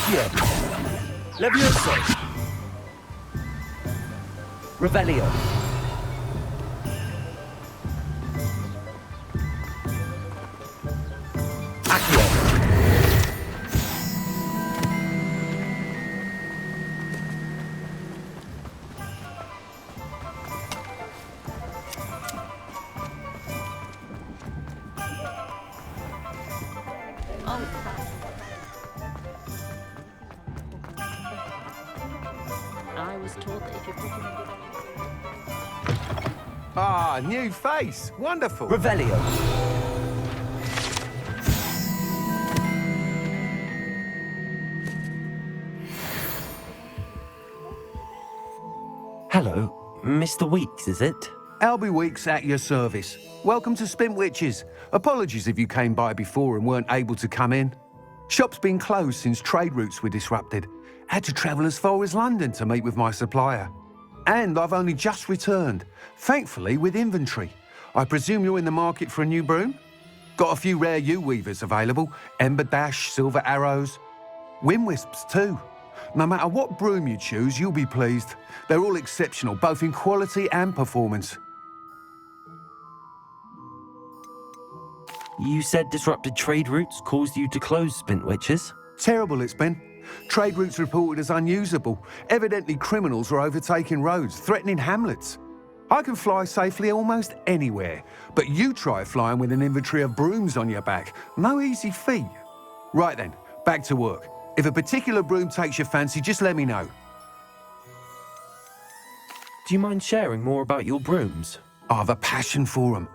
Accio. Levioso. Revelio. Accio. I was told that if you're putting Ah, new face. Wonderful. Revelio. Hello, Mr. Weeks, is it? Albie Weeks at your service. Welcome to Spintwitches. Apologies if you came by before and weren't able to come in. Shop's been closed since trade routes were disrupted. Had to travel as far as London to meet with my supplier. And I've only just returned, thankfully with inventory. I presume you're in the market for a new broom? Got a few rare U-weavers available, Ember Dash, Silver Arrows, Wind Wisps too. No matter what broom you choose, you'll be pleased. They're all exceptional, both in quality and performance. You said disrupted trade routes caused you to close Spintwitches? Terrible it's been. Trade routes reported as unusable. Evidently criminals are overtaking roads, threatening hamlets. I can fly safely almost anywhere, but you try flying with an inventory of brooms on your back. No easy feat. Right then, back to work. If a particular broom takes your fancy, just let me know. Do you mind sharing more about your brooms? I have a passion for them.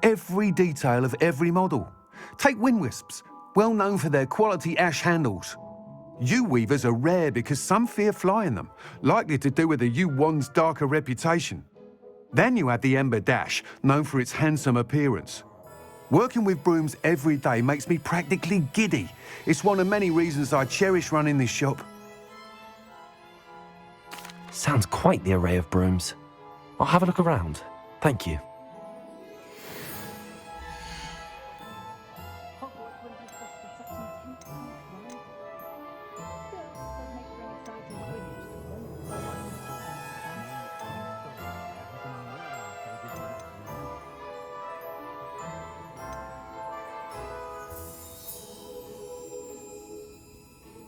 Every detail of every model. Take Wind Wisps, well known for their quality ash handles. U-weavers are rare because some fear flying them, likely to do with the U-wand's darker reputation. Then you have the Ember Dash, known for its handsome appearance. Working with brooms every day makes me practically giddy. It's one of many reasons I cherish running this shop. Sounds quite the array of brooms. I'll have a look around. Thank you.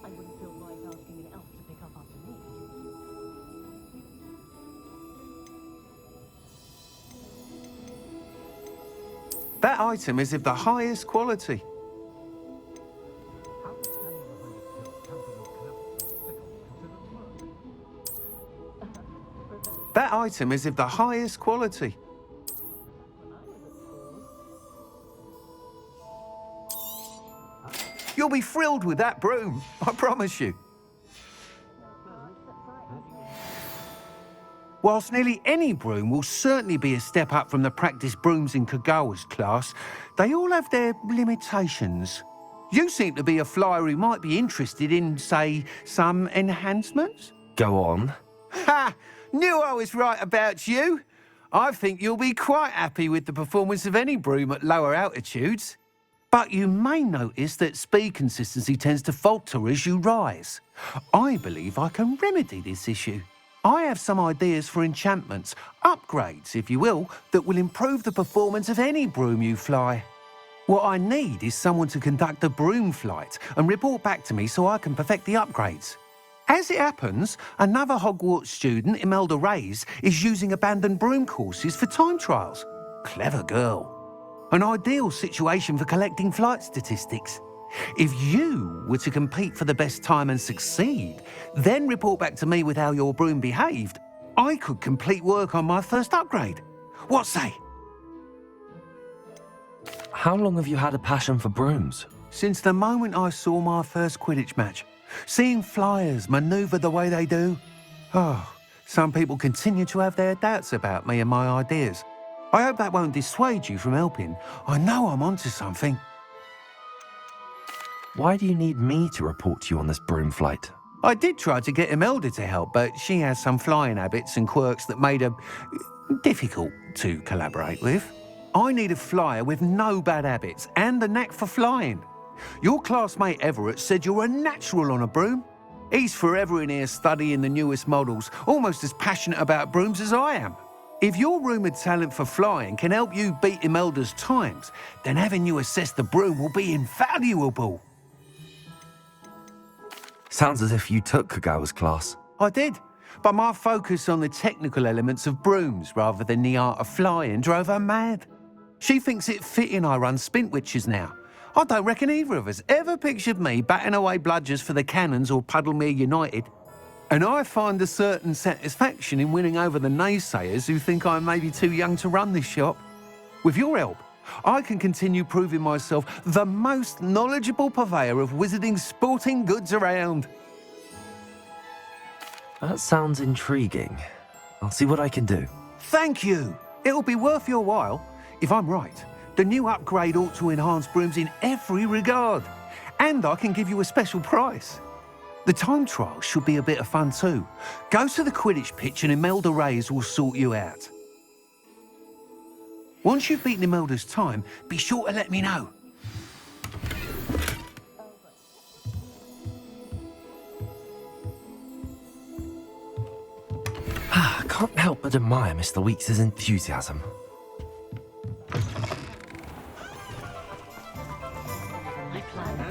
I wouldn't feel right asking an elf to pick up after me. That item is of the highest quality. That item is of the highest quality. You'll be thrilled with that broom, I promise you. Whilst nearly any broom will certainly be a step up from the practice brooms in Kagawa's class, they all have their limitations. You seem to be a flyer who might be interested in, say, some enhancements? Go on. Ha! Knew I was right about you. I think you'll be quite happy with the performance of any broom at lower altitudes. But you may notice that speed consistency tends to falter as you rise. I believe I can remedy this issue. I have some ideas for enchantments, upgrades, if you will, that will improve the performance of any broom you fly. What I need is someone to conduct a broom flight and report back to me so I can perfect the upgrades. As it happens, another Hogwarts student, Imelda Reyes, is using abandoned broom courses for time trials. Clever girl. An ideal situation for collecting flight statistics. If you were to compete for the best time and succeed, then report back to me with how your broom behaved, I could complete work on my first upgrade. What say? How long have you had a passion for brooms? Since the moment I saw my first Quidditch match. Seeing flyers manoeuvre the way they do. Oh, some people continue to have their doubts about me and my ideas. I hope that won't dissuade you from helping. I know I'm onto something. Why do you need me to report to you on this broom flight? I did try to get Imelda to help, but she has some flying habits and quirks that made her difficult to collaborate with. I need a flyer with no bad habits and the knack for flying. Your classmate Everett said you're a natural on a broom. He's forever in here studying the newest models, almost as passionate about brooms as I am. If your rumoured talent for flying can help you beat Imelda's times, then having you assess the broom will be invaluable. Sounds as if you took Kagawa's class. I did, but my focus on the technical elements of brooms rather than the art of flying drove her mad. She thinks it fitting I run Spintwitches now. I don't reckon either of us ever pictured me batting away bludgers for the Cannons or Puddlemere United. And I find a certain satisfaction in winning over the naysayers who think I'm maybe too young to run this shop. With your help, I can continue proving myself the most knowledgeable purveyor of wizarding sporting goods around. That sounds intriguing. I'll see what I can do. Thank you. It'll be worth your while. If I'm right, the new upgrade ought to enhance brooms in every regard. And I can give you a special price. The time trial should be a bit of fun too. Go to the Quidditch pitch and Imelda Reyes will sort you out. Once you've beaten Imelda's time, be sure to let me know. I can't help but admire Mr. Weeks' enthusiasm. My plan.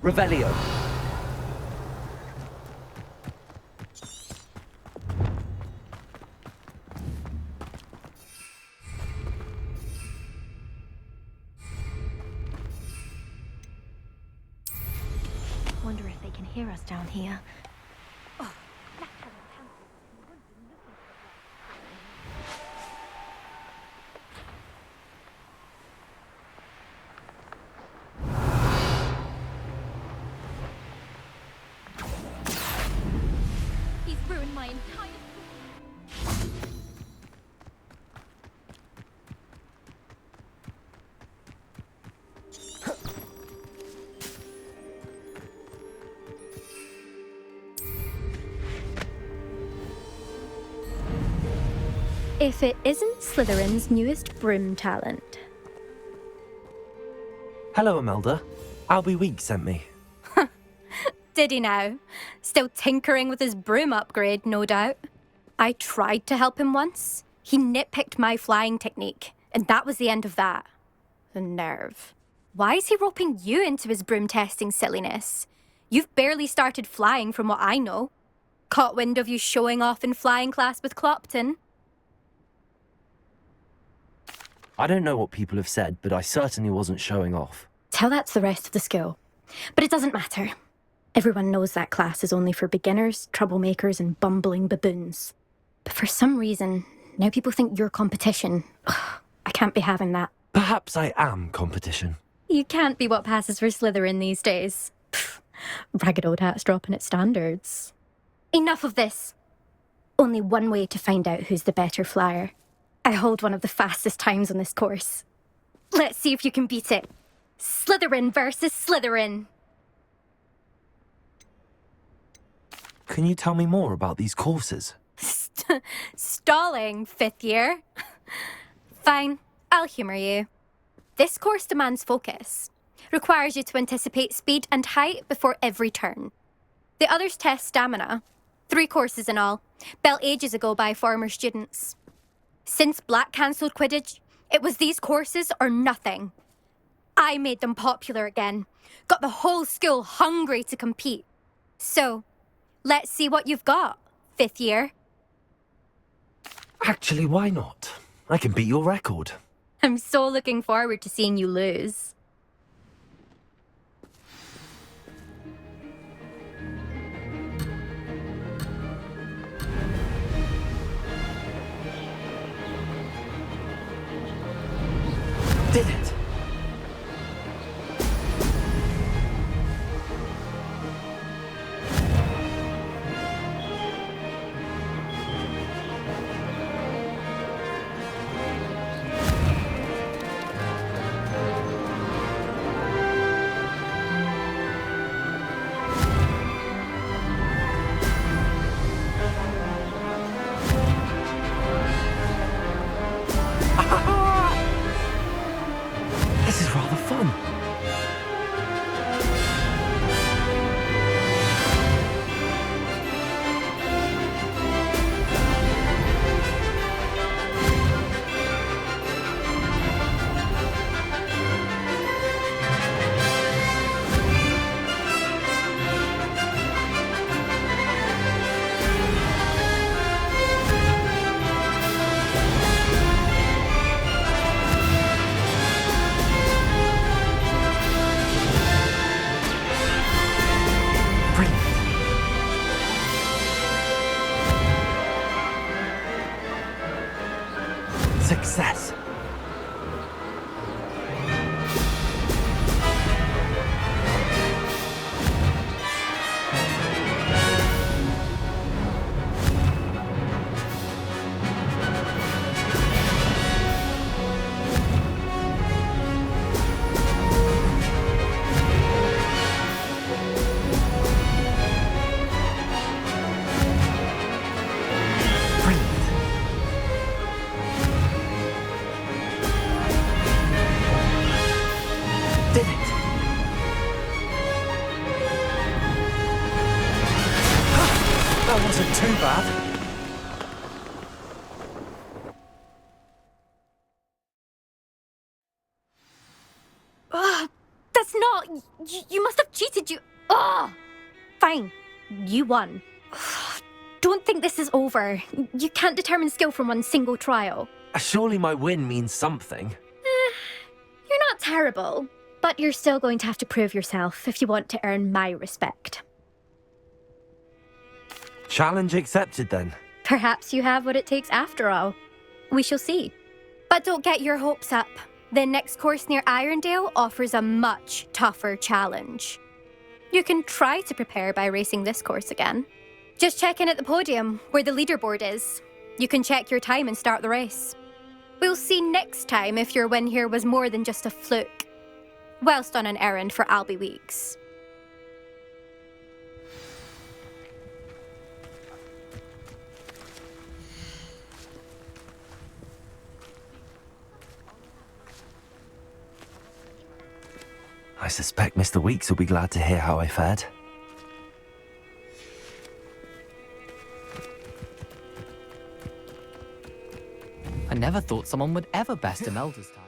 Revelio. Wonder if they can hear us down here. He's ruined my entire... If it isn't Slytherin's newest broom talent. Hello, Imelda. Albie Weeks sent me. Did he now? Still tinkering with his broom upgrade, no doubt. I tried to help him once. He nitpicked my flying technique, and that was the end of that. The nerve. Why is he roping you into his broom testing silliness? You've barely started flying from what I know. Caught wind of you showing off in flying class with Clopton. I don't know what people have said, but I certainly wasn't showing off. Tell that to the rest of the school. But it doesn't matter. Everyone knows that class is only for beginners, troublemakers, and bumbling baboons. But for some reason, now people think you're competition. Ugh, I can't be having that. Perhaps I am competition. You can't be what passes for Slytherin these days. Pfft, ragged old hat's dropping its standards. Enough of this. Only one way to find out who's the better flyer. I hold one of the fastest times on this course. Let's see if you can beat it. Slytherin versus Slytherin. Can you tell me more about these courses? Stalling, fifth year. Fine, I'll humour you. This course demands focus. Requires you to anticipate speed and height before every turn. The others test stamina. 3 courses in all, built ages ago by former students. Since Black cancelled Quidditch, it was these courses or nothing. I made them popular again, got the whole school hungry to compete. So, let's see what you've got, 5th year. Actually, why not? I can beat your record. I'm so looking forward to seeing you lose. Did it! This is rather fun. Success. That wasn't too bad. That's not... You must have cheated, you... Ugh! Fine. You won. Don't think this is over. You can't determine skill from one single trial. Surely my win means something. You're not terrible, but you're still going to have to prove yourself if you want to earn my respect. Challenge accepted then. Perhaps you have what it takes after all. We shall see. But don't get your hopes up. The next course near Irondale offers a much tougher challenge. You can try to prepare by racing this course again. Just check in at the podium, where the leaderboard is. You can check your time and start the race. We'll see next time if your win here was more than just a fluke. Whilst on an errand for Albie Weeks. I suspect Mr. Weeks will be glad to hear how I fared. I never thought someone would ever best an elder's time.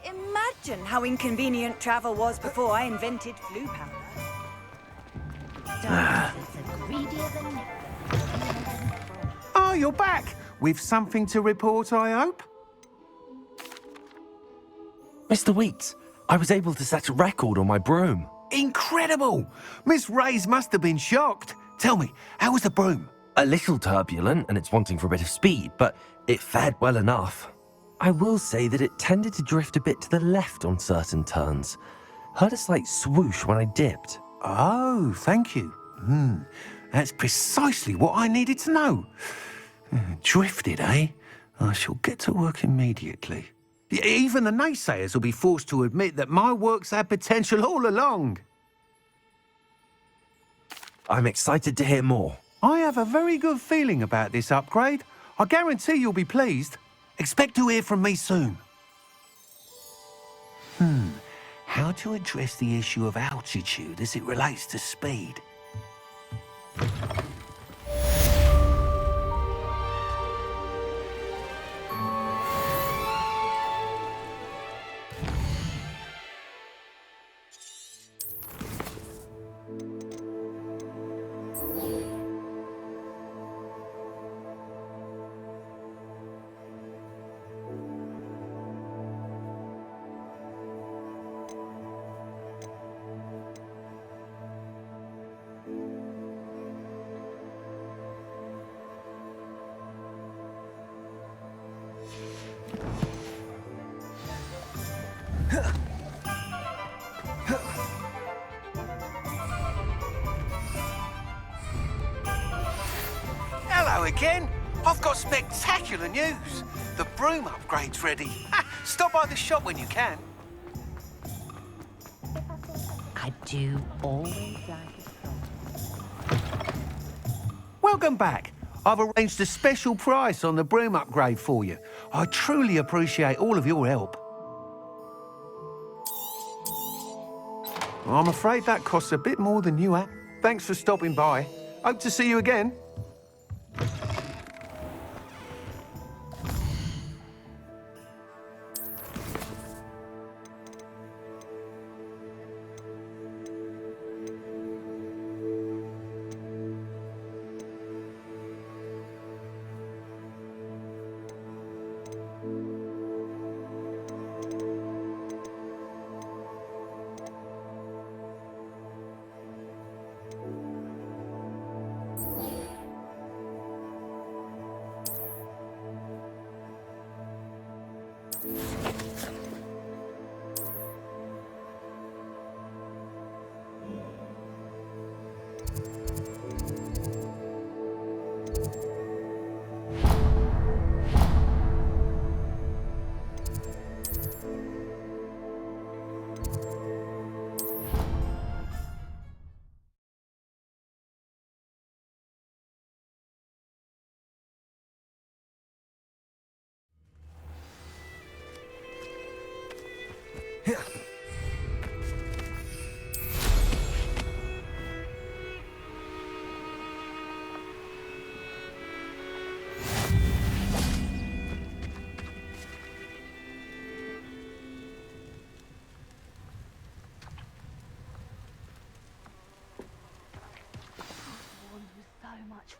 Imagine how inconvenient travel was before I invented flu powder. Oh, you're back! With something to report, I hope? Mr. Weeks, I was able to set a record on my broom. Incredible! Miss Reyes must have been shocked. Tell me, how was the broom? A little turbulent and it's wanting for a bit of speed, but it fared well enough. I will say that it tended to drift a bit to the left on certain turns. Heard a slight swoosh when I dipped. Oh, thank you. That's precisely what I needed to know. Drifted, eh? I shall get to work immediately. Even the naysayers will be forced to admit that my work's had potential all along. I'm excited to hear more. I have a very good feeling about this upgrade. I guarantee you'll be pleased. Expect to hear from me soon. How to address the issue of altitude as it relates to speed? Hello again. I've got spectacular news. The broom upgrade's ready. Stop by the shop when you can. I do always like it. Welcome back. I've arranged a special price on the broom upgrade for you. I truly appreciate all of your help. I'm afraid that costs a bit more than you had. Thanks for stopping by. Hope to see you again.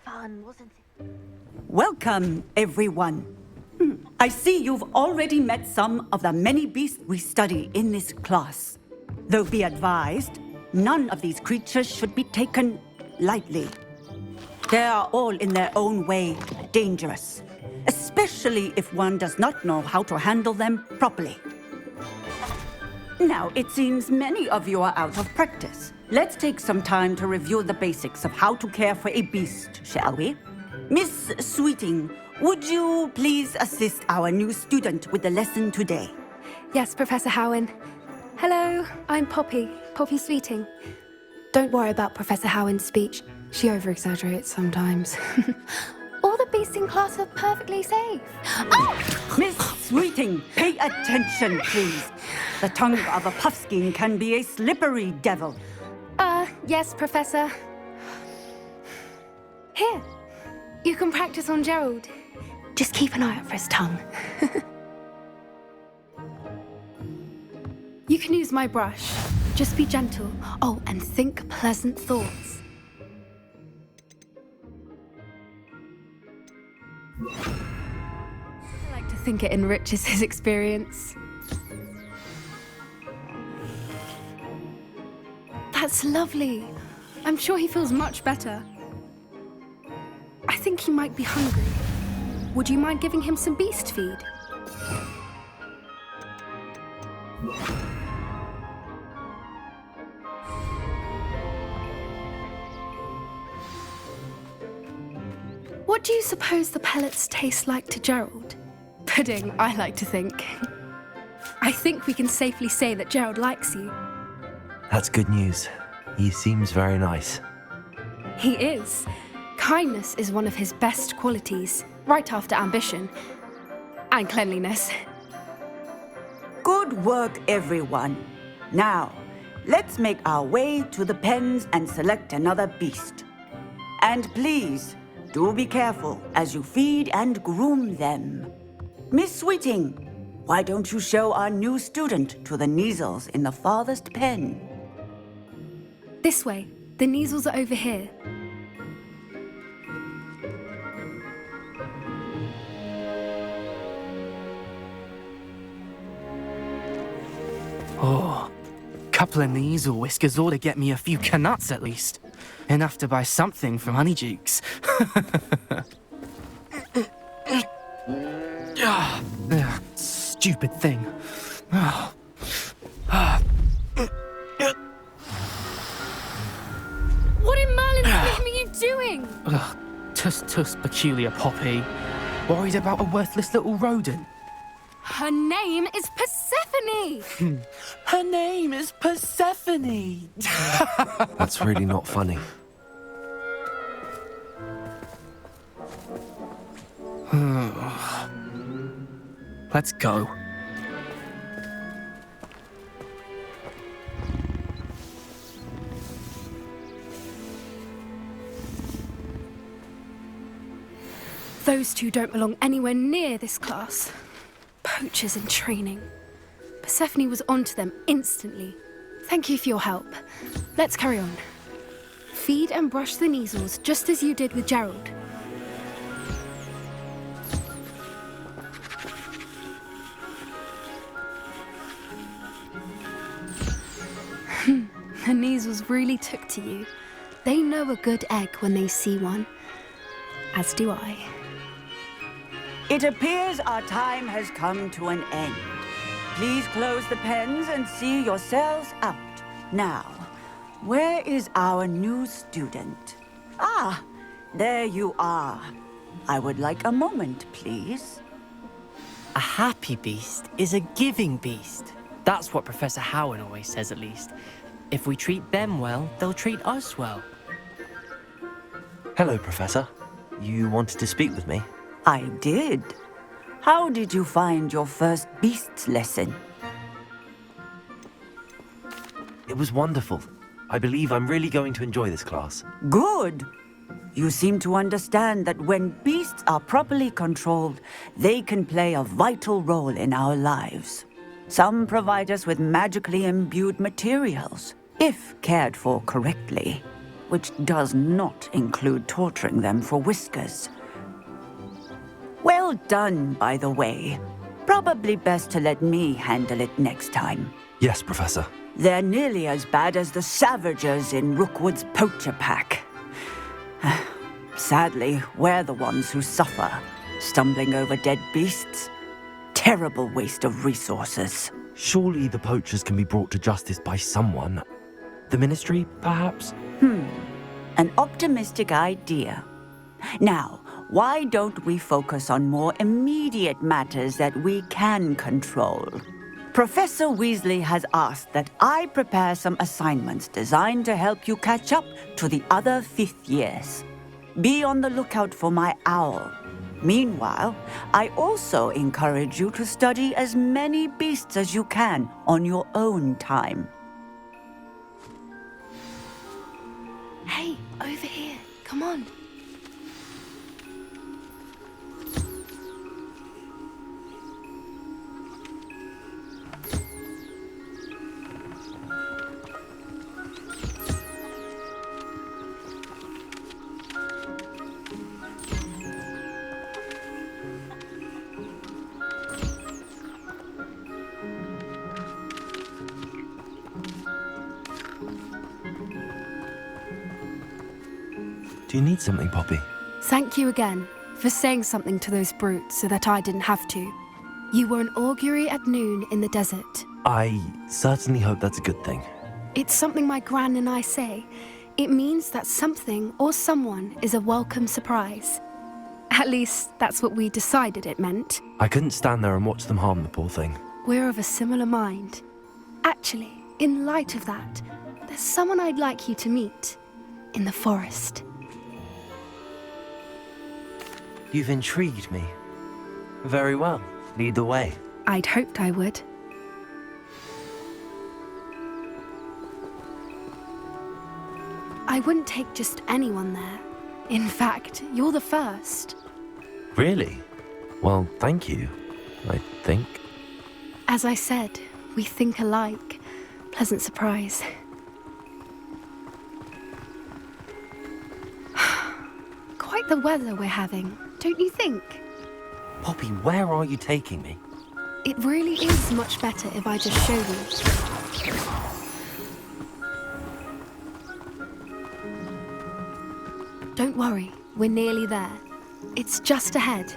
Fun, wasn't it? Welcome, everyone. I see you've already met some of the many beasts we study in this class. Though be advised, none of these creatures should be taken lightly. They are all in their own way dangerous, especially if one does not know how to handle them properly. Now, it seems many of you are out of practice. Let's take some time to review the basics of how to care for a beast, shall we? Miss Sweeting, would you please assist our new student with the lesson today? Yes, Professor Howen. Hello, I'm Poppy Sweeting. Don't worry about Professor Howen's speech. She over-exaggerates sometimes. All the beasts in class are perfectly safe. Oh! Miss Sweeting, pay attention, please. The tongue of a puffskein can be a slippery devil. Yes, Professor. Here, you can practice on Gerald. Just keep an eye out for his tongue. You can use my brush. Just be gentle. Oh, and think pleasant thoughts. I like to think it enriches his experience. That's lovely. I'm sure he feels much better. I think he might be hungry. Would you mind giving him some beast feed? What do you suppose the pellets taste like to Gerald? Pudding, I like to think. I think we can safely say that Gerald likes you. That's good news. He seems very nice. He is. Kindness is one of his best qualities, right after ambition. And cleanliness. Good work, everyone. Now, let's make our way to the pens and select another beast. And please, do be careful as you feed and groom them. Miss Sweeting, why don't you show our new student to the Neasels in the farthest pen? This way. The Neasels are over here. Oh, couple of Neasel whiskers ought to get me a few canuts at least. Enough to buy something from Honeydukes. Stupid thing. What in Merlin's name are you doing? Tuss, peculiar Poppy. Worried about a worthless little rodent. Her name is Persephone! Her name is Persephone. That's really not funny. Let's go. Those two don't belong anywhere near this class. Poachers in training. Persephone was onto them instantly. Thank you for your help. Let's carry on. Feed and brush the Neasels just as you did with Gerald. The Neasels really took to you. They know a good egg when they see one. As do I. It appears our time has come to an end. Please close the pens and see yourselves out. Now, where is our new student? Ah, there you are. I would like a moment, please. A happy beast is a giving beast. That's what Professor Howin always says, at least. If we treat them well, they'll treat us well. Hello, Professor. You wanted to speak with me? I did. How did you find your first beasts lesson? It was wonderful. I believe I'm really going to enjoy this class. Good. You seem to understand that when beasts are properly controlled, they can play a vital role in our lives. Some provide us with magically imbued materials, if cared for correctly, which does not include torturing them for whiskers. Well done, by the way. Probably best to let me handle it next time. Yes, Professor. They're nearly as bad as the Savagers in Rookwood's poacher pack. Sadly, we're the ones who suffer, stumbling over dead beasts. Terrible waste of resources. Surely the poachers can be brought to justice by someone. The Ministry, perhaps? An optimistic idea. Now, why don't we focus on more immediate matters that we can control? Professor Weasley has asked that I prepare some assignments designed to help you catch up to the other 5th years. Be on the lookout for my owl. Meanwhile, I also encourage you to study as many beasts as you can on your own time. Hey, over here. Come on. Do you need something, Poppy? Thank you again for saying something to those brutes so that I didn't have to. You were an augury at noon in the desert. I certainly hope that's a good thing. It's something my gran and I say. It means that something or someone is a welcome surprise. At least, that's what we decided it meant. I couldn't stand there and watch them harm the poor thing. We're of a similar mind. Actually, in light of that, there's someone I'd like you to meet. In the forest. You've intrigued me. Very well. Lead the way. I'd hoped I would. I wouldn't take just anyone there. In fact, you're the first. Really? Well, thank you, I think. As I said, we think alike. Pleasant surprise. Quite the weather we're having, don't you think? Poppy, where are you taking me? It really is much better if I just show you. Don't worry, we're nearly there. It's just ahead.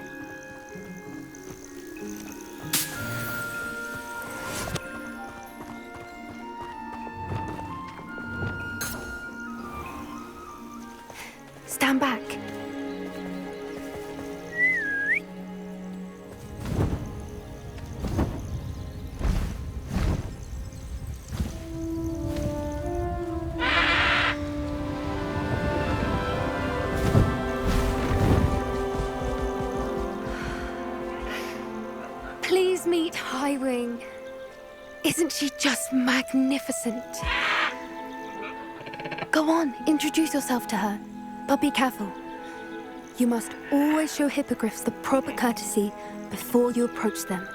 Stand back. Please meet Highwing. Isn't she just magnificent? Go on, introduce yourself to her. But be careful. You must always show hippogriffs the proper courtesy before you approach them.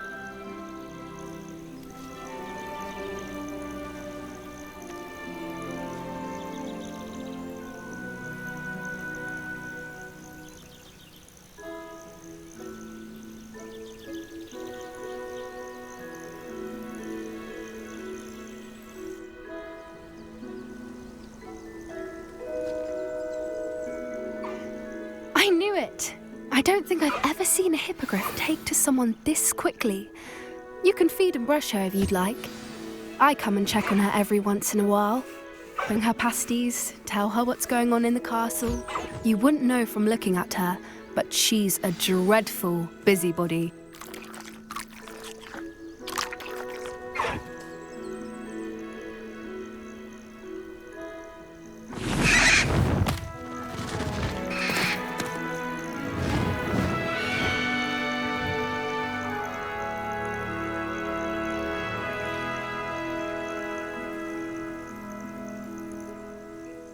I knew it! I don't think I've ever seen a hippogriff take to someone this quickly. You can feed and brush her if you'd like. I come and check on her every once in a while. Bring her pasties, tell her what's going on in the castle. You wouldn't know from looking at her, but she's a dreadful busybody.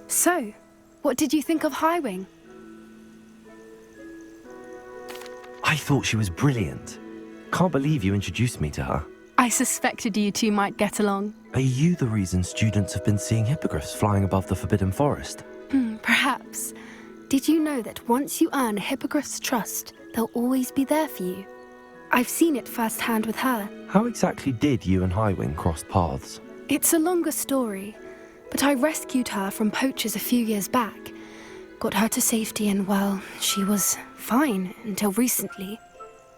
So, what did you think of Highwing? I thought she was brilliant. Can't believe you introduced me to her. I suspected you two might get along. Are you the reason students have been seeing hippogriffs flying above the Forbidden Forest? Perhaps. Did you know that once you earn a hippogriff's trust, they'll always be there for you? I've seen it firsthand with her. How exactly did you and Highwing cross paths? It's a longer story, but I rescued her from poachers a few years back. Got her to safety and, well, she was fine until recently.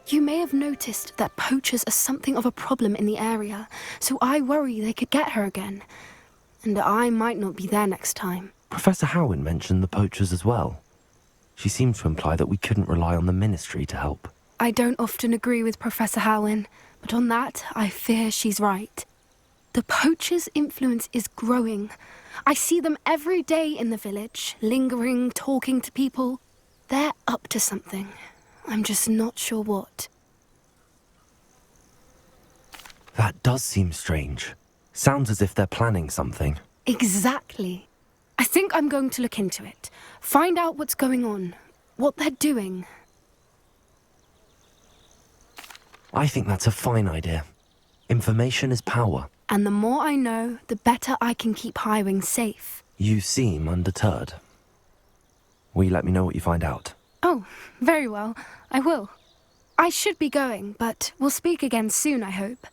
You may have noticed that poachers are something of a problem in the area, so I worry they could get her again. And I might not be there next time. Professor Howin mentioned the poachers as well. She seemed to imply that we couldn't rely on the ministry to help. I don't often agree with Professor Howin, but on that, I fear she's right. The poachers' influence is growing. I see them every day in the village, lingering, talking to people. They're up to something. I'm just not sure what. That does seem strange. Sounds as if they're planning something. Exactly. I think I'm going to look into it. Find out what's going on, what they're doing. I think that's a fine idea. Information is power. And the more I know, the better I can keep Highwing safe. You seem undeterred. Will you let me know what you find out? Oh, very well. I will. I should be going, but we'll speak again soon, I hope.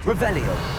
Revelio.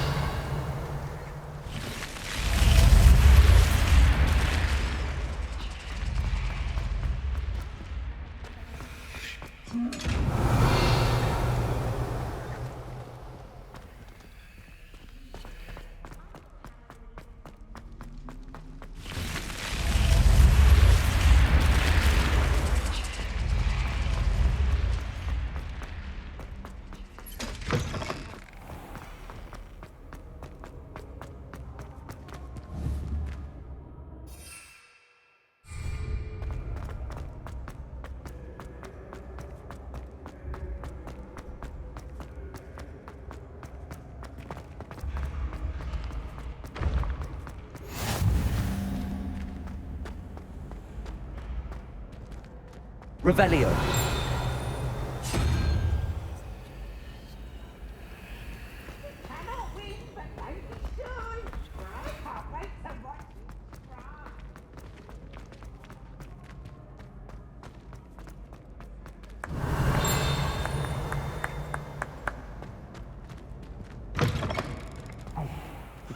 Revelio.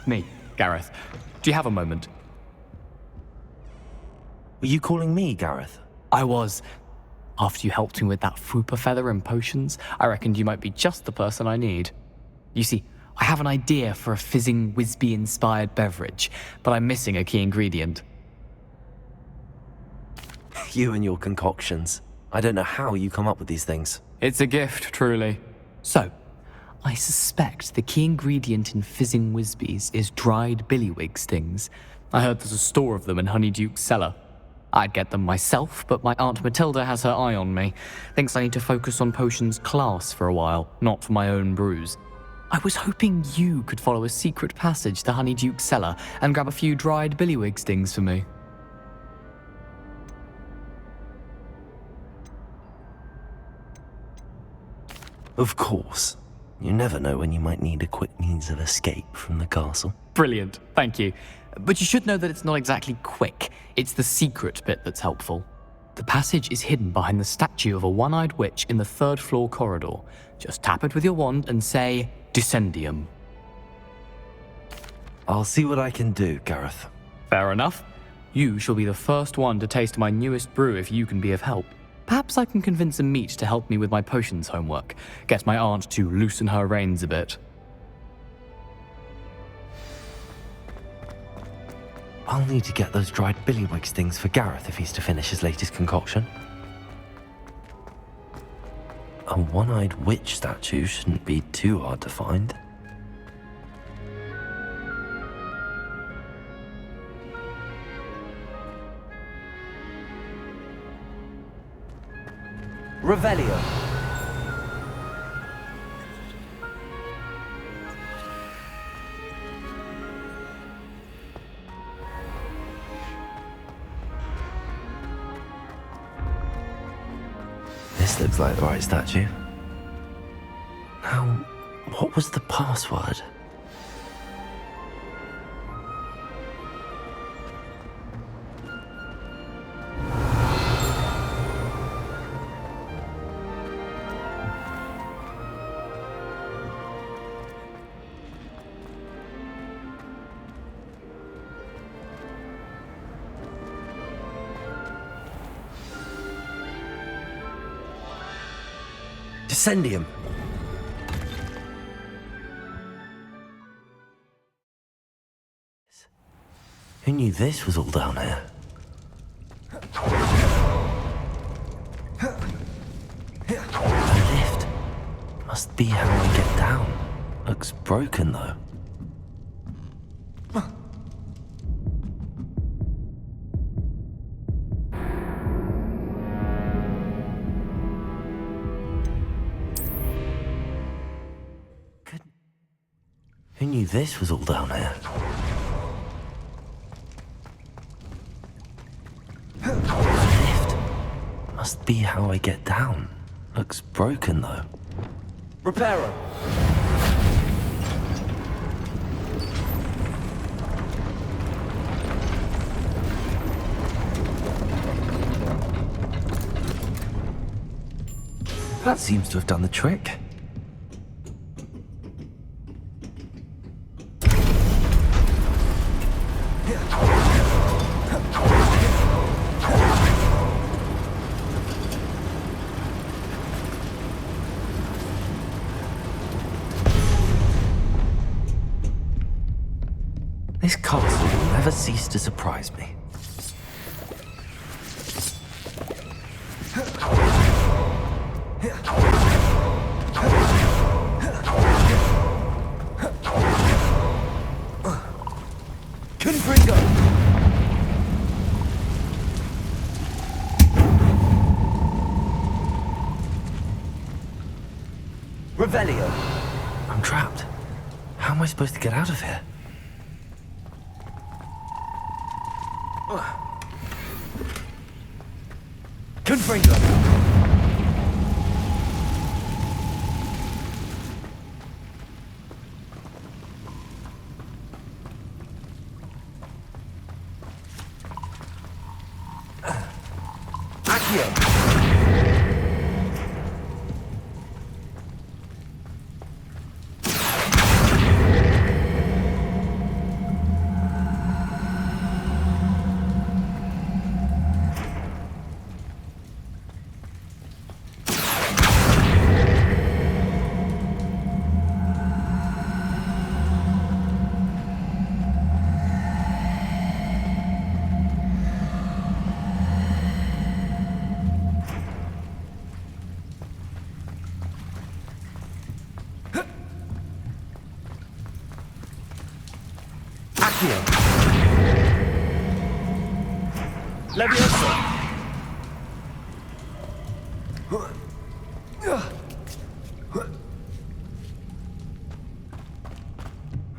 Me, Gareth. Do you have a moment? Were you calling me, Gareth? I was. After you helped me with that fupa feather and potions, I reckoned you might be just the person I need. You see, I have an idea for a fizzing Wisby-inspired beverage, but I'm missing a key ingredient. You and your concoctions. I don't know how you come up with these things. It's a gift, truly. So, I suspect the key ingredient in fizzing Wisbies is dried billywig stings. I heard there's a store of them in Honeyduke's cellar. I'd get them myself, but my Aunt Matilda has her eye on me. Thinks I need to focus on potions class for a while, not for my own brews. I was hoping you could follow a secret passage to Honeyduke's cellar and grab a few dried billywig stings for me. Of course. You never know when you might need a quick means of escape from the castle. Brilliant, thank you. But you should know that it's not exactly quick. It's the secret bit that's helpful. The passage is hidden behind the statue of a one-eyed witch in the third-floor corridor. Just tap it with your wand and say, Descendium. I'll see what I can do, Gareth. Fair enough. You shall be the first one to taste my newest brew if you can be of help. Perhaps I can convince a meat to help me with my potions homework. Get my aunt to loosen her reins a bit. I'll need to get those dried billywig stings for Gareth if he's to finish his latest concoction. A one-eyed witch statue shouldn't be too hard to find. Revelio. This looks like the right statue. Now, what was the password? Descendium. Who knew this was all down here? A lift. Must be how I get down. Looks broken though. Who knew this was all down here? A lift. Must be how I get down. Looks broken though. Repairer. That seems to have done the trick. This castle will never cease to surprise me. Revelio. I'm trapped. How am I supposed to get out of here? Confringo. Accio. Leviosa.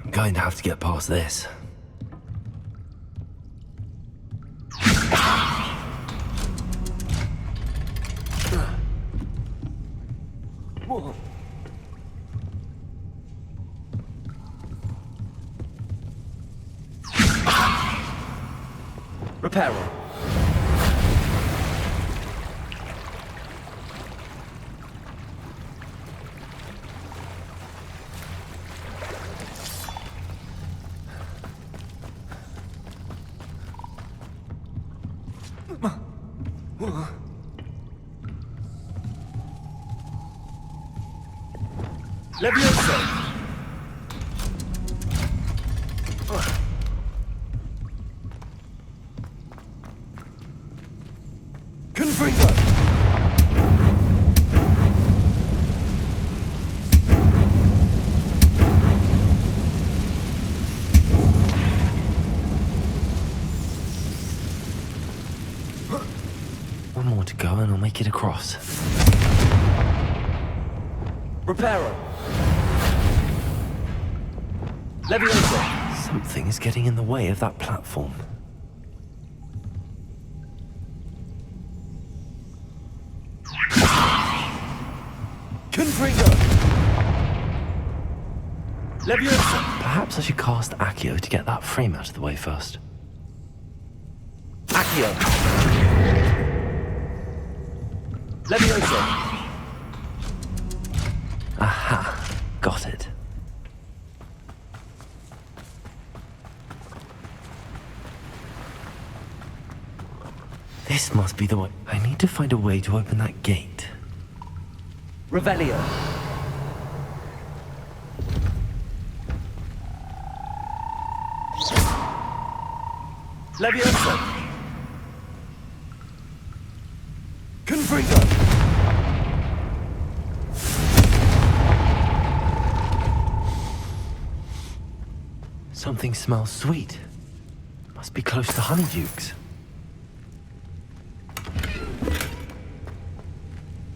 I'm going to have to get past this. Reparo. Leviosa. Confringo. One more to go and I'll make it across. Reparo. Leviosa. Something is getting in the way of that platform. Confringo. Leviosa. Perhaps I should cast Accio to get that frame out of the way first. Accio. Leviosa. Aha, got it. This must be the way. I need to find a way to open that gate. Revelio. Levioso! Confringo! Something smells sweet. Must be close to Honeydukes.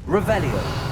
Revelio!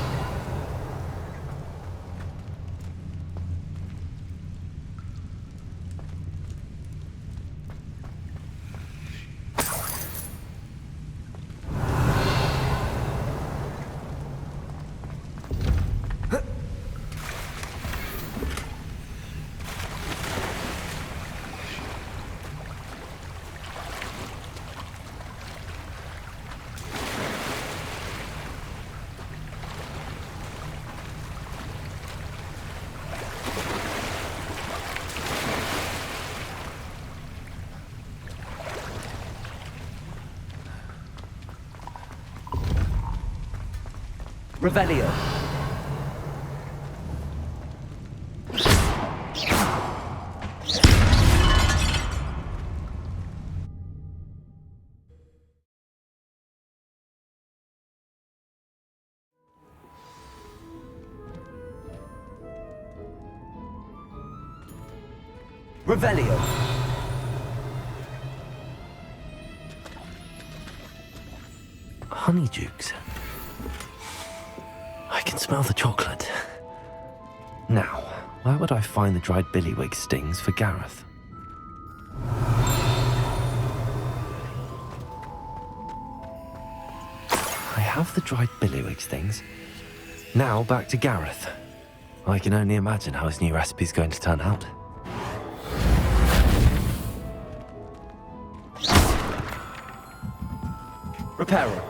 Revelio! Revelio! Honeydukes. I can smell the chocolate. Now, where would I find the dried billywig stings for Gareth? I have the dried billywig stings. Now back to Gareth. I can only imagine how his new recipe's going to turn out. Reparo!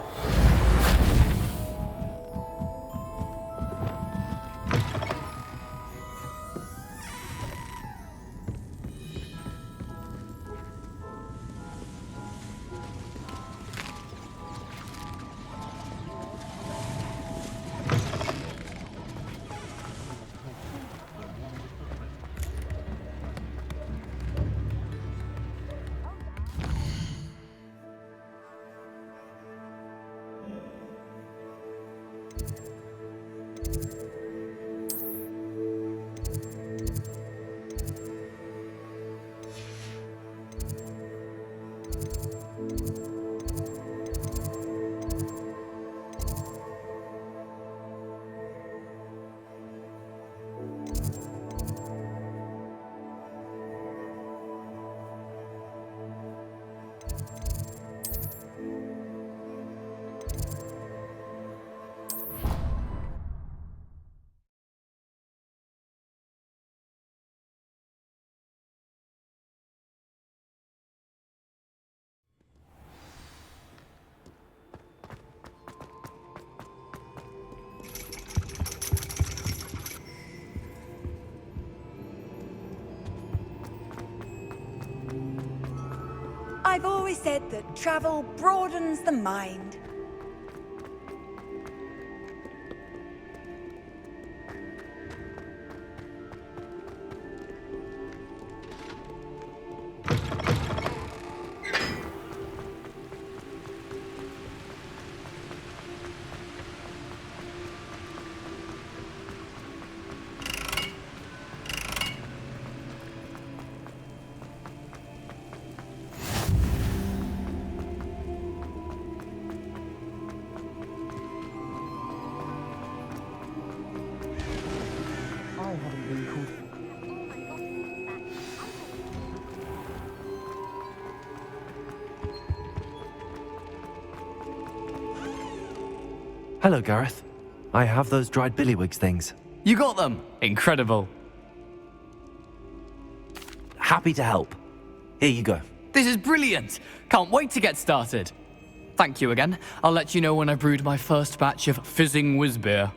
I've always said that travel broadens the mind. Hello, Gareth. I have those dried billywig things. You got them! Incredible. Happy to help. Here you go. This is brilliant! Can't wait to get started. Thank you again. I'll let you know when I've brewed my first batch of fizzing whizbeer.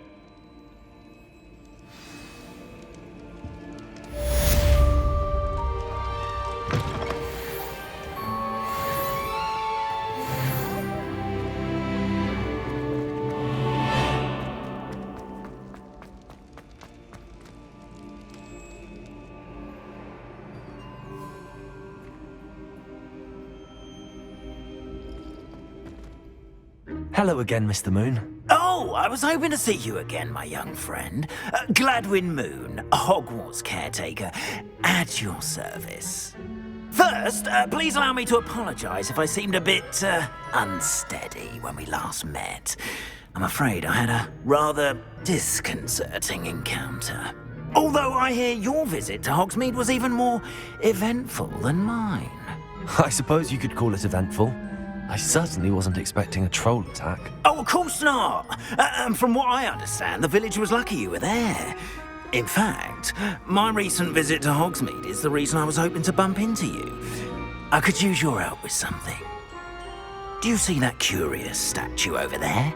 Hello again, Mr. Moon. Oh, I was hoping to see you again, my young friend. Gladwin Moon, Hogwarts caretaker, at your service. First, please allow me to apologise if I seemed a bit unsteady when we last met. I'm afraid I had a rather disconcerting encounter. Although I hear your visit to Hogsmeade was even more eventful than mine. I suppose you could call it eventful. I certainly wasn't expecting a troll attack. Oh, of course not. And from what I understand, the village was lucky you were there. In fact, my recent visit to Hogsmeade is the reason I was hoping to bump into you. I could use your help with something. Do you see that curious statue over there?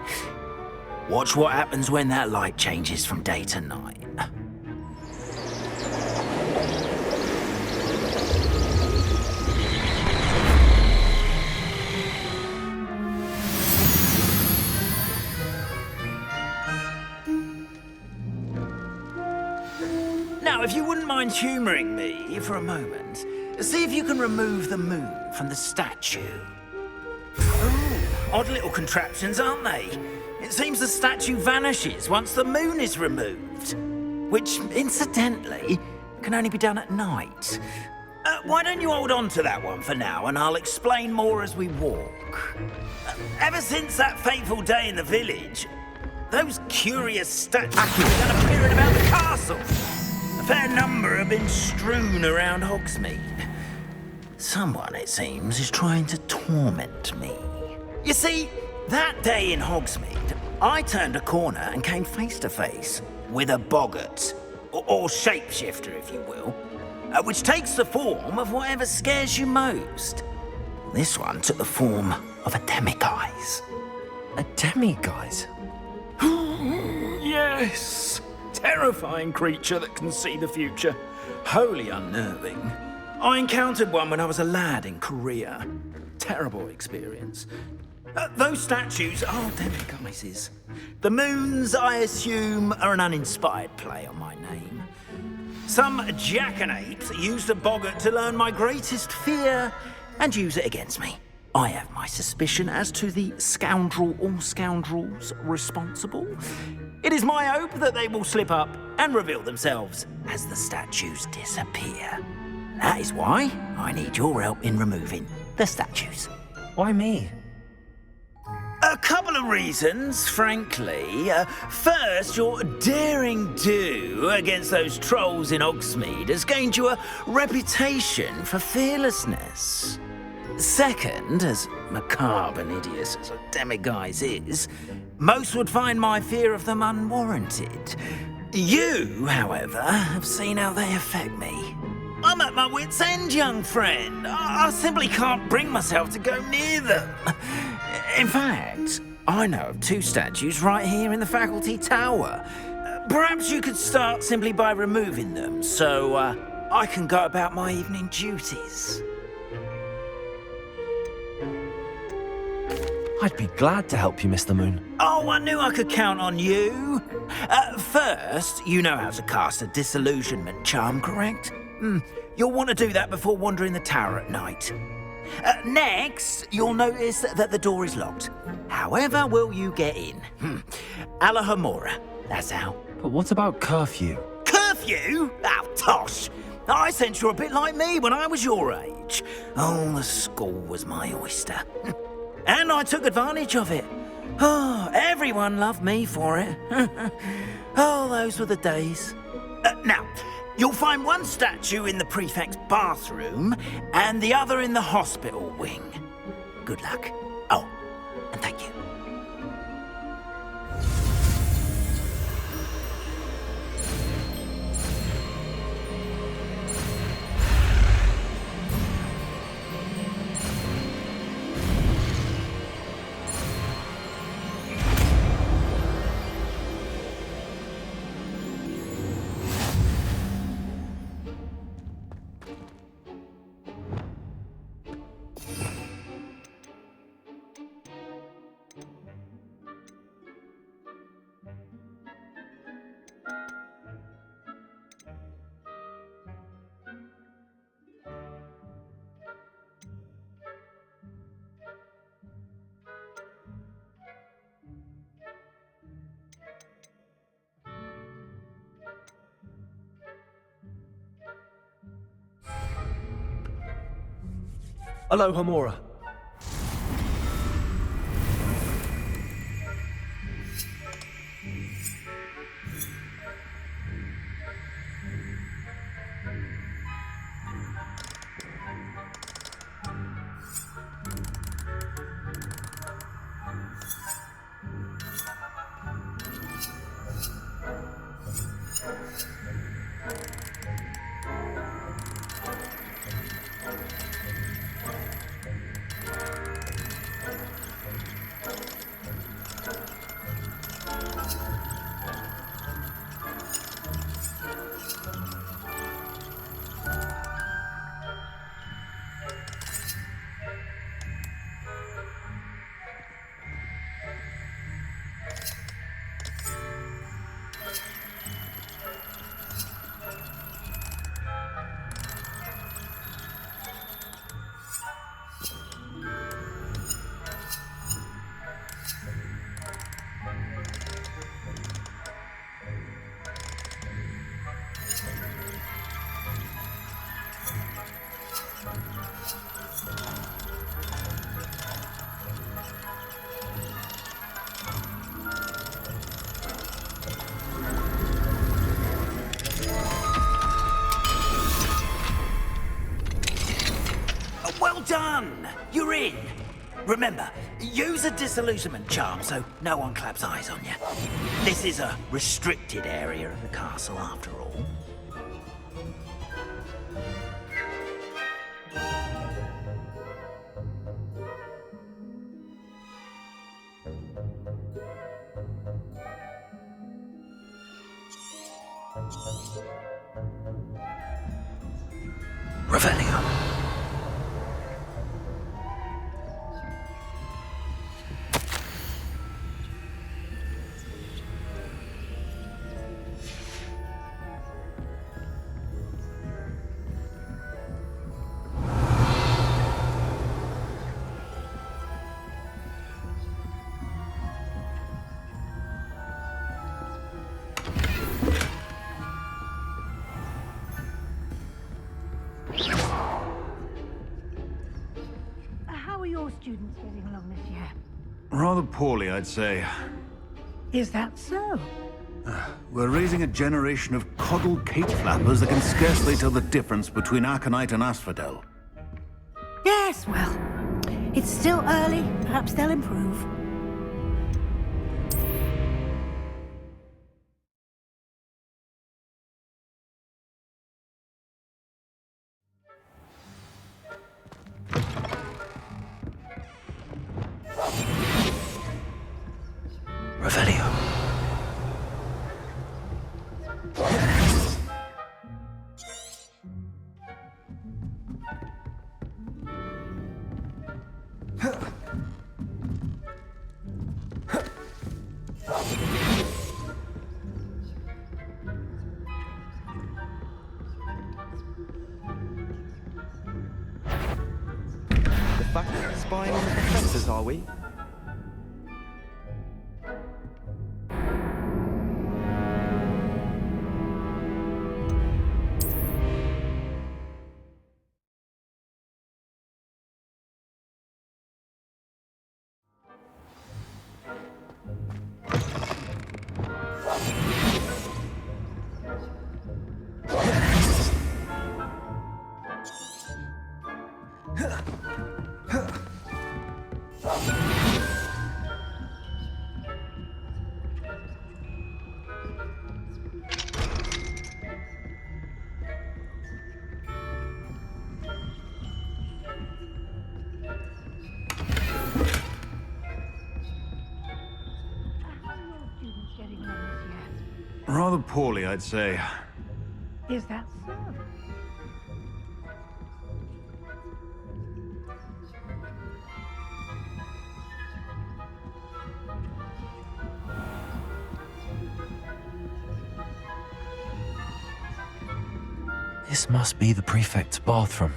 Watch what happens when that light changes from day to night. Now, if you wouldn't mind humouring me for a moment, see if you can remove the moon from the statue. Oh, odd little contraptions, aren't they? It seems the statue vanishes once the moon is removed. Which, incidentally, can only be done at night. Why don't you hold on to that one for now, and I'll explain more as we walk. Ever since that fateful day in the village, those curious statues began appearing about the castle. A fair number have been strewn around Hogsmeade. Someone, it seems, is trying to torment me. You see, that day in Hogsmeade, I turned a corner and came face to face with a boggart, or shapeshifter, if you will, which takes the form of whatever scares you most. This one took the form of a demiguise. A demiguise? Yes! Terrifying creature that can see the future. Wholly unnerving. I encountered one when I was a lad in Korea. Terrible experience. Those statues are demiguises. The moons, I assume, are an uninspired play on my name. Some jackanapes used a boggart to learn my greatest fear and use it against me. I have my suspicion as to the scoundrel or scoundrels responsible. It is my hope that they will slip up and reveal themselves as the statues disappear. That is why I need your help in removing the statues. Why me? A couple of reasons, frankly. First, your daring do against those trolls in Hogsmeade has gained you a reputation for fearlessness. Second, as macabre and hideous as a demiguise is, most would find my fear of them unwarranted. You, however, have seen how they affect me. I'm at my wit's end, young friend. I simply can't bring myself to go near them. In fact, I know of two statues right here in the faculty tower. Perhaps you could start simply by removing them, so I can go about my evening duties. I'd be glad to help you, Mr. Moon. Oh, I knew I could count on you. First, you know how to cast a disillusionment charm, correct? You'll want to do that before wandering the tower at night. Next, you'll notice that the door is locked. However will you get in? Alahomora, that's how. But what about curfew? Curfew? Oh, tosh. I sense you're a bit like me when I was your age. Oh, the school was my oyster. And I took advantage of it. Oh, everyone loved me for it. Oh, those were the days. Now, you'll find one statue in the prefect's bathroom and the other in the hospital wing. Good luck. Oh, and thank you. Alohomora. Well done! You're in. Remember, use a disillusionment charm so no one claps eyes on you. This is a restricted area of the castle after all. Revelio. How are your students getting along this year? Rather poorly, I'd say. Is that so? We're raising a generation of coddled cape flappers that can scarcely tell the difference between Aconite and Asphodel. Yes, well, it's still early. Perhaps they'll improve. Revelio. The faculty spying on the professors, are we? Rather poorly, I'd say. Is that so? This must be the prefect's bathroom.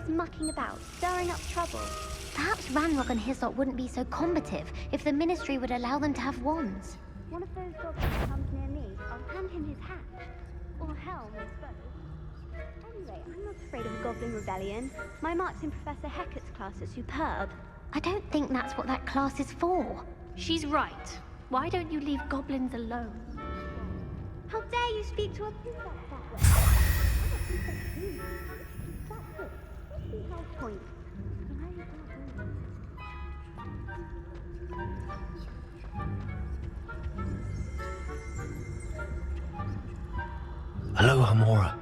always mucking about, stirring up trouble. Perhaps Ranrock and Hislop wouldn't be so combative if the Ministry would allow them to have wands. One of those goblins comes near me, I'll hand him his hat. Or helm, I suppose. Anyway, I'm not afraid of a goblin rebellion. My marks in Professor Hecat's class are superb. I don't think that's what that class is for. She's right. Why don't you leave goblins alone? How dare you speak to a princess that way? That's it. What's the health point? Hello, Hamora.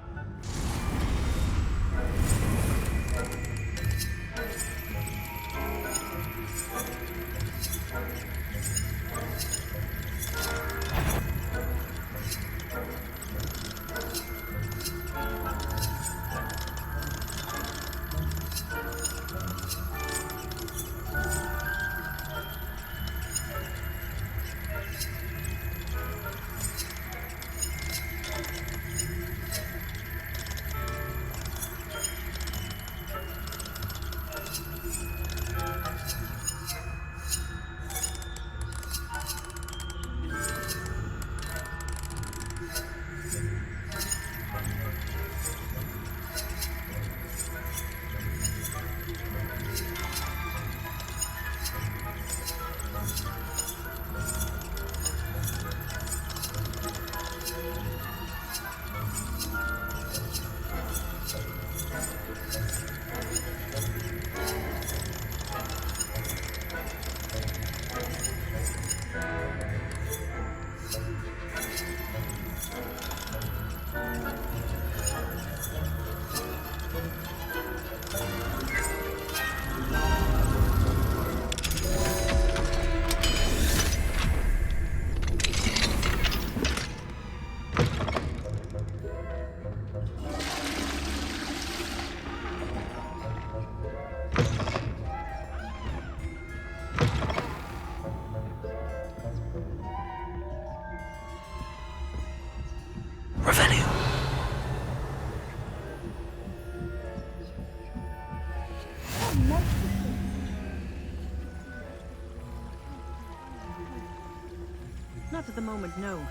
Not at the moment, no.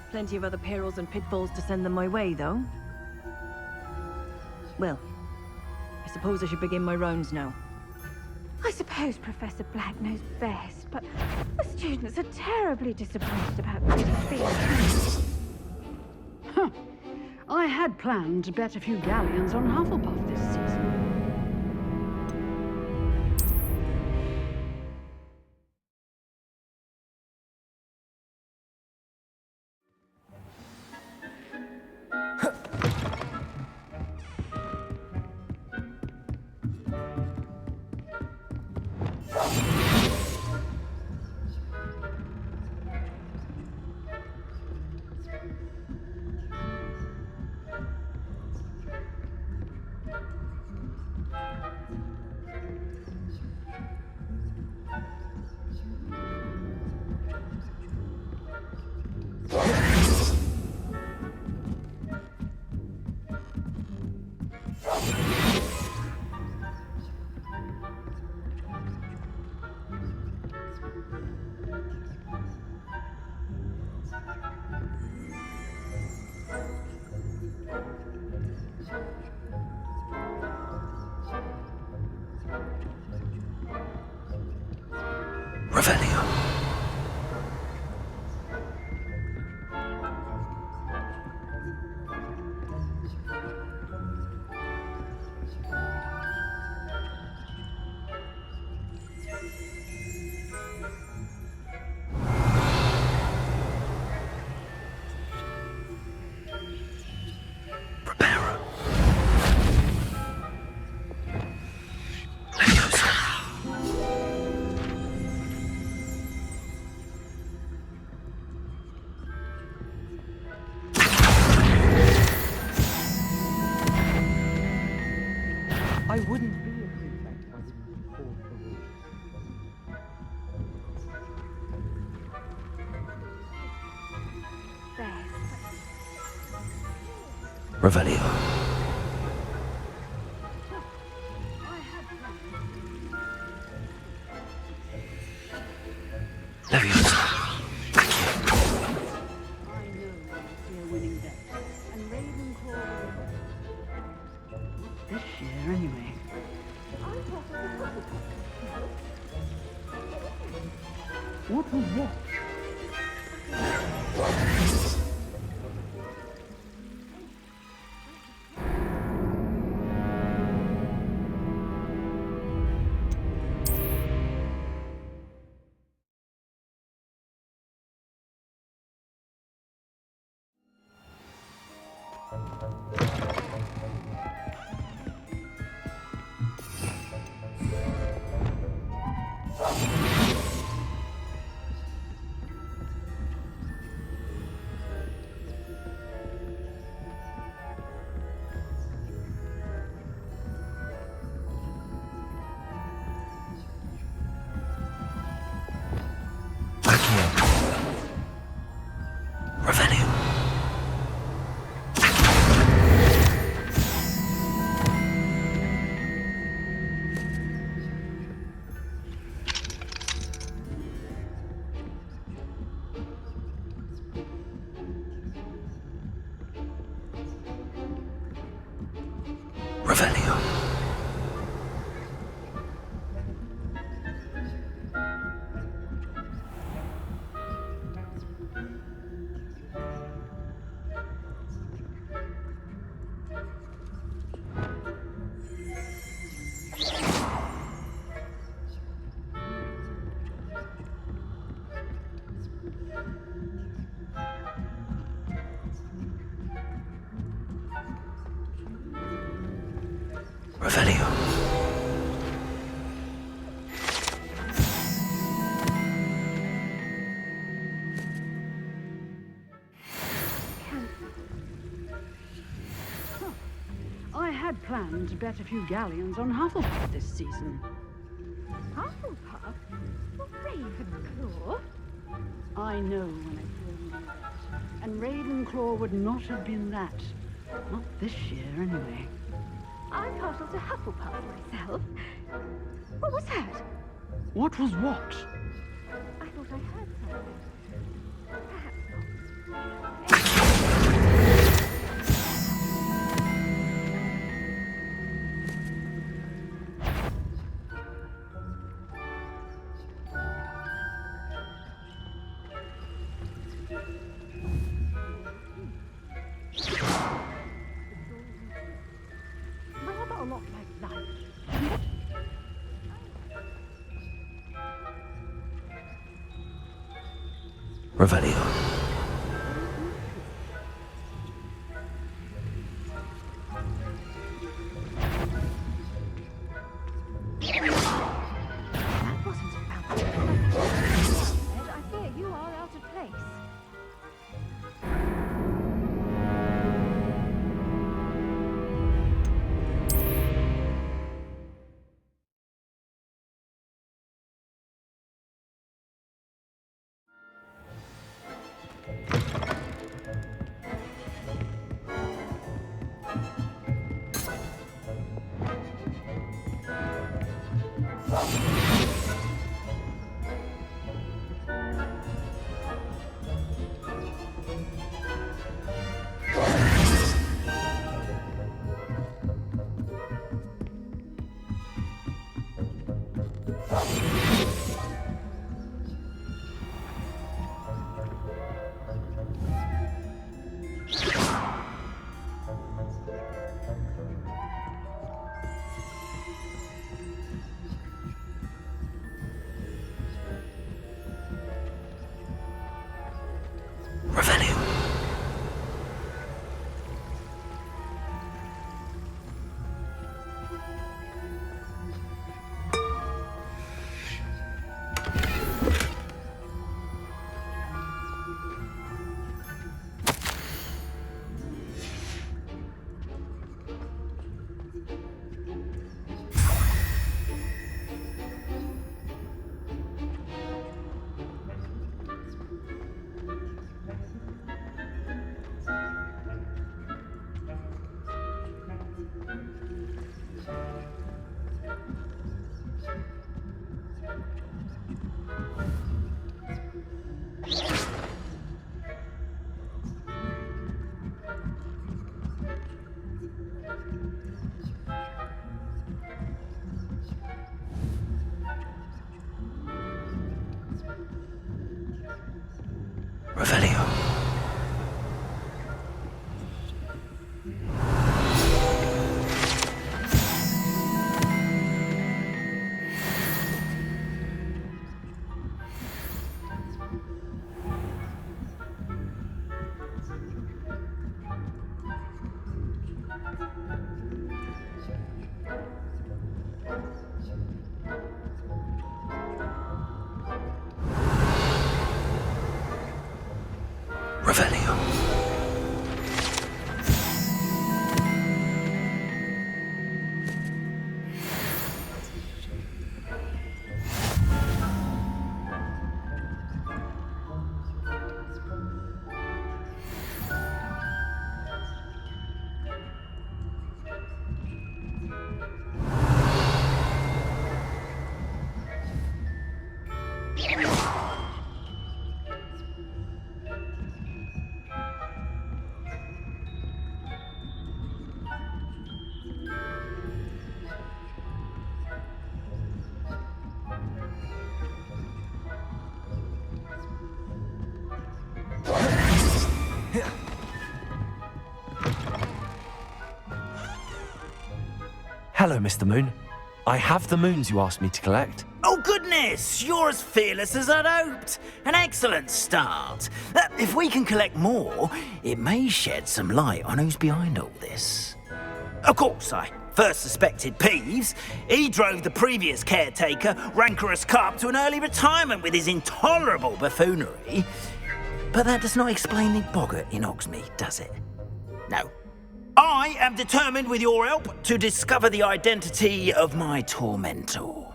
Plenty of other perils and pitfalls to send them my way, though. Well, I suppose I should begin my rounds now. I suppose Professor Black knows best, but the students are terribly disappointed about Quidditch being cancelled. Huh. I had planned to bet a few galleons on Hufflepuff this season. I wouldn't be a prefect if I didn't enforce the rules. Revelio. Leviosa. I know when I see a winning bet. And Ravenclaw not this year, anyway. What was what? Revelio. Revelio. I had planned to bet a few galleons on Hufflepuff this season. Hufflepuff? Well, Ravenclaw? I know when I see a winning bet. And Ravenclaw would not have been that. Not this year, anyway. I'm partial to Hufflepuff myself. What was that? What was what? I thought I heard something. Perhaps Rather a lot like life. Revelio. that wasn't about the Ed, I fear you are out of place. Revelio. Revelio. Hello, Mr. Moon. I have the moons you asked me to collect. Oh, goodness! You're as fearless as I'd hoped. An excellent start. If we can collect more, it may shed some light on who's behind all this. Of course, I first suspected Peeves. He drove the previous caretaker, rancorous Carp, to an early retirement with his intolerable buffoonery. But that does not explain the boggart in Hogsmeade, does it? No. I am determined, with your help, to discover the identity of my tormentor.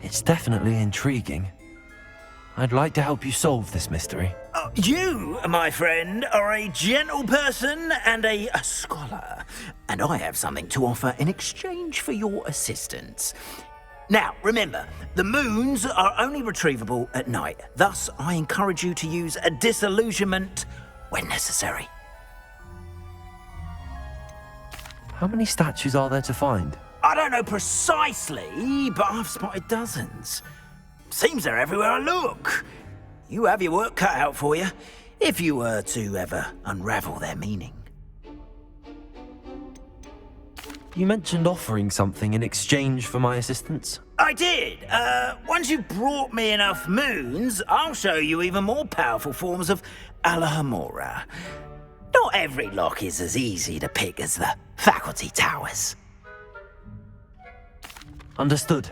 It's definitely intriguing. I'd like to help you solve this mystery. You, my friend, are a gentle person and a scholar, and I have something to offer in exchange for your assistance. Now, remember, the moons are only retrievable at night. Thus, I encourage you to use a disillusionment when necessary. How many statues are there to find? I don't know precisely, but I've spotted dozens. Seems they're everywhere I look. You have your work cut out for you, if you were to ever unravel their meaning. You mentioned offering something in exchange for my assistance. I did. Once you've brought me enough moons, I'll show you even more powerful forms of Alahamora. Not every lock is as easy to pick as the faculty towers. Understood.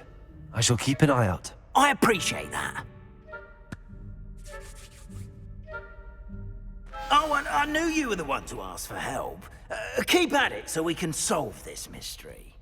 I shall keep an eye out. I appreciate that. Oh, and I knew you were the one to ask for help. Keep at it so we can solve this mystery.